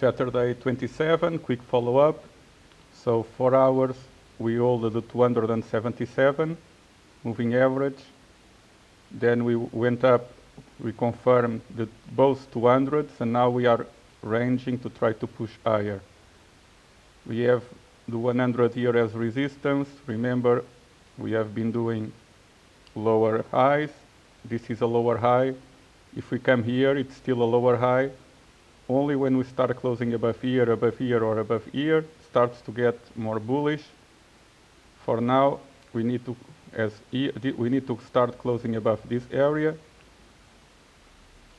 Saturday 27, quick follow-up. So 4 hours, we hold at 277 moving average. Then we went up, we confirmed both 200s, and now we are ranging to try to push higher. We have the 100 here as resistance. Remember, we have been doing lower highs. This is a lower high. If we come here, it's still a lower high. Only when we start closing above here, or above here, starts to get more bullish. For now, we need to start closing above this area.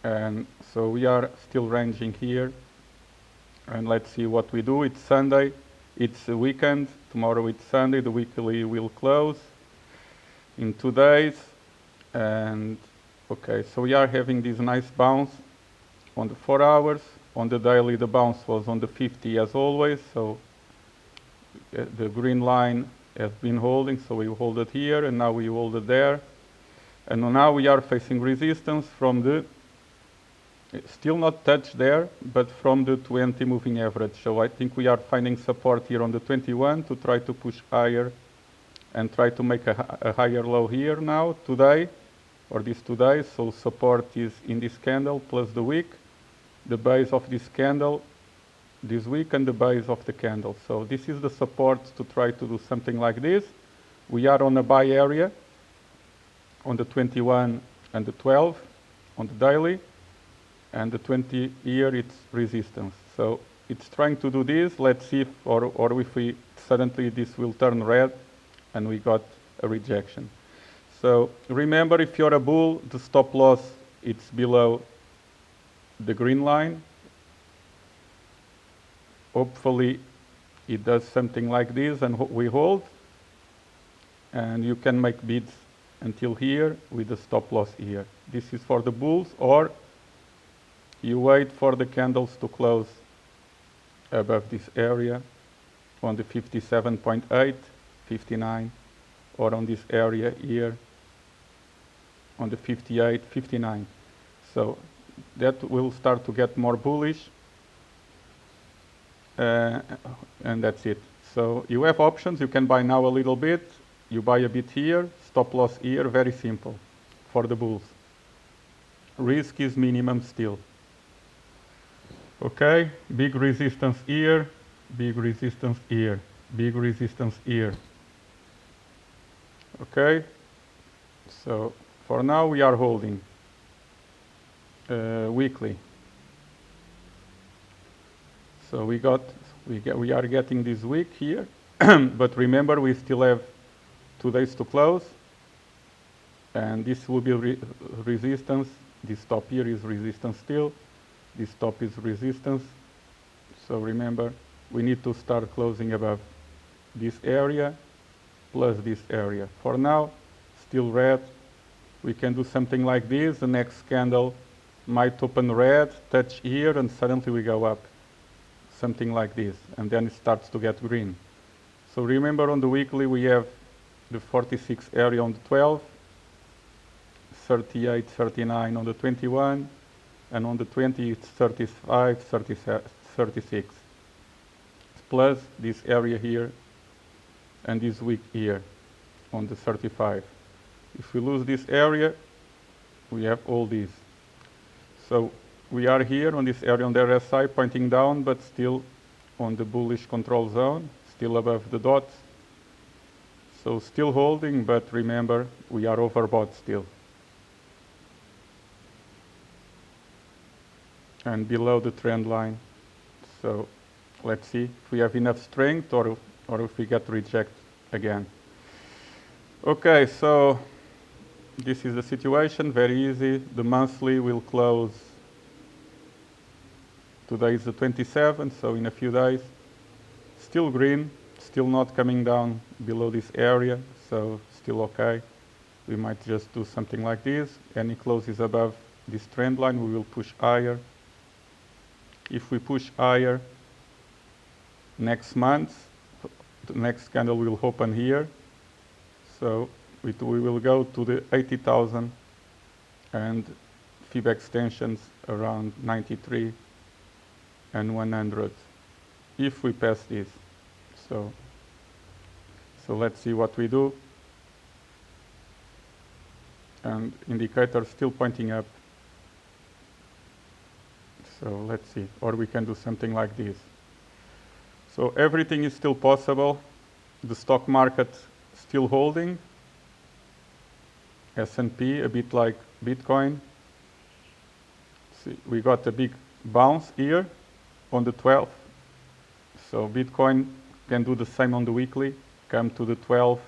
And so we are still ranging here. And let's see what we do. It's Sunday. It's a weekend. Tomorrow it's Sunday. The weekly will close in 2 days. And okay, so we are having this nice bounce on the 4 hours. On the daily, the bounce was on the 50 as always. So the green line has been holding. So we hold it here, and now we hold it there. And now we are facing resistance from the, still not touched there, but from the 20 moving average. So I think we are finding support here on the 21 to try to push higher and try to make a higher low here now, today, or these 2 days. So support is in this candle plus the wick, the base of this candle, this wick, and the base of the candle. So this is the support to try to do something like this. We are on a buy area on the 21 and the 12 on the daily, and the 20 here it's resistance. So it's trying to do this. Let's see if, or if we suddenly this will turn red and we got a rejection. So remember, if you're a bull, the stop loss, it's below the green line. Hopefully it does something like this and we hold, and you can make bids until here with the stop loss here. This is for the bulls, or you wait for the candles to close above this area on the 57.8, 59, or on this area here on the 58, 59. So that will start to get more bullish, and that's it. So you have options. You can buy now a little bit, you buy a bit here, stop loss here, very simple for the bulls. Risk is minimum still. Okay, big resistance here, big resistance here, big resistance here. Okay, so for now we are holding weekly. So we are getting this week here, but remember we still have 2 days to close, and this will be resistance. This top here is resistance still. This top is resistance. So remember, we need to start closing above this area plus this area. For now, still red. We can do something like this. The next candle might open red, touch here, and suddenly we go up. Something like this. And then it starts to get green. So remember, on the weekly, we have the 46 area on the 12, 38, 39 on the 21, and on the 20 it's 35, 36. Plus this area here and this wick here on the 35. If we lose this area, we have all these. So we are here on this area on the RSI pointing down, but still on the bullish control zone, still above the dots. So still holding, but remember, we are overbought still. And below the trend line. So let's see if we have enough strength or if we get rejected again. Okay, so this is the situation, very easy. The monthly will close, today is the 27th, so in a few days. Still green, still not coming down below this area, so still okay. We might just do something like this. Any closes above this trend line, we will push higher. If we push higher, next month, the next candle will open here. So we will go to the 80,000 and fib extensions around 93, and 100 if we pass this. So let's see what we do. And indicator still pointing up. So let's see, or we can do something like this. So everything is still possible. The stock market still holding. S&P a bit like Bitcoin. See, we got a big bounce here on the 12th. So Bitcoin can do the same on the weekly, come to the 12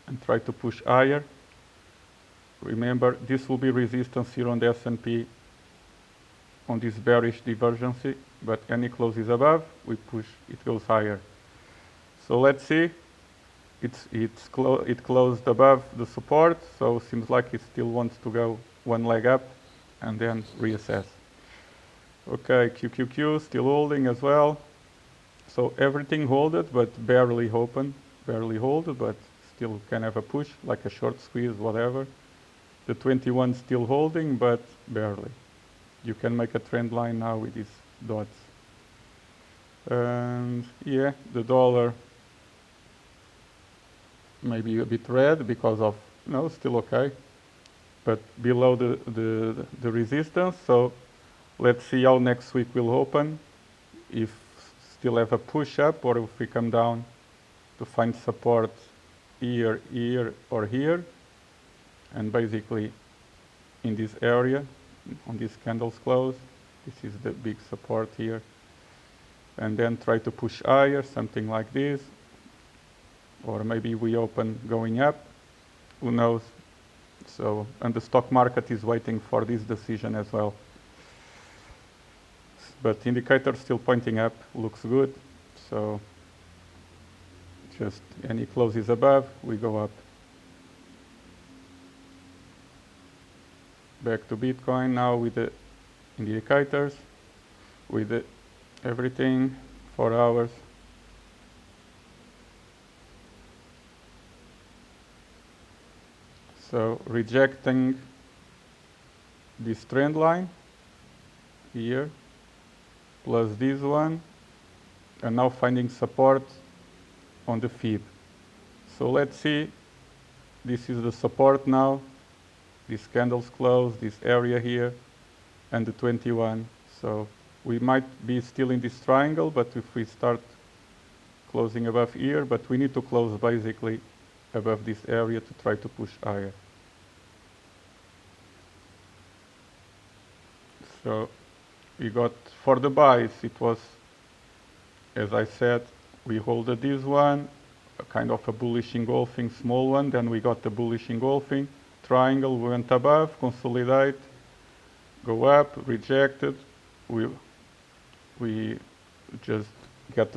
and try to push higher. Remember, this will be resistance here on the S&P on this bearish divergence, but any closes above, we push, it goes higher. So let's see, it closed above the support, so seems like it still wants to go one leg up and then reassess. Okay, QQQ still holding as well. So everything holded, but barely open, barely hold, but still can have a push, like a short squeeze, whatever. The 21 still holding, but barely. You can make a trend line now with these dots. And yeah, the dollar maybe a bit red because of, no, still okay, but below the resistance. So let's see how next week will open, if still have a push up or if we come down to find support here, here, or here, and basically in this area, on these candles close, this is the big support here, and then try to push higher, something like this, or maybe we open going up, who knows. So, and the stock market is waiting for this decision as well. But indicator still pointing up, looks good. So just any closes above, we go up. Back to Bitcoin now with the indicators, with the everything, 4 hours. So rejecting this trend line here, plus this one, and now finding support on the fib. So let's see, this is the support now, these candles close, this area here, and the 21. So we might be still in this triangle, but if we start closing above here, but we need to close basically above this area to try to push higher. So we got, for the buys, it was, as I said, we holded this one, a kind of a bullish engulfing small one, then we got the bullish engulfing, triangle, we went above, consolidate, go up, rejected, we just got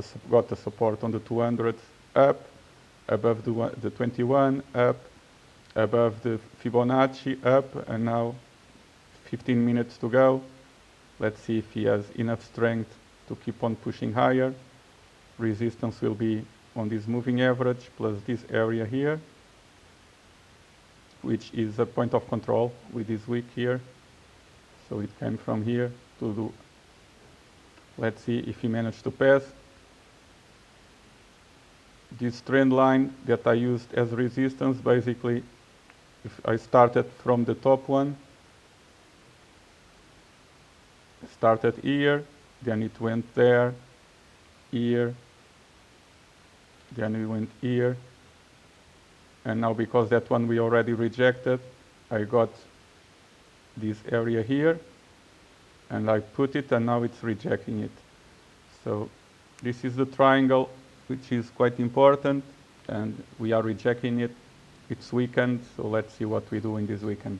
the support on the 200, up, above the 21, up, above the Fibonacci, up, and now 15 minutes to go. Let's see if he has enough strength to keep on pushing higher. Resistance will be on this moving average plus this area here, which is a point of control with this wick here. So it came from here to do. Let's see if he managed to pass. This trend line that I used as resistance, basically, if I started from the top one, started here, then it went there, here, then we went here, and now because that one we already rejected, I got this area here, and I put it, and now it's rejecting it. So this is the triangle, which is quite important, and we are rejecting it. It's weekend, so let's see what we do in this weekend.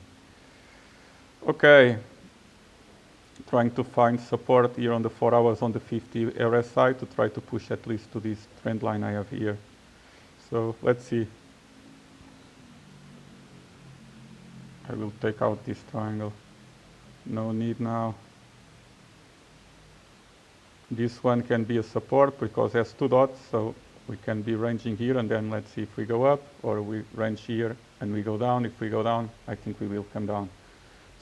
Okay, trying to find support here on the 4 hours on the 50 RSI to try to push at least to this trend line I have here. So let's see. I will take out this triangle. No need now. This one can be a support because it has 2 dots, so we can be ranging here, and then let's see if we go up, or we range here and we go down. If we go down, I think we will come down.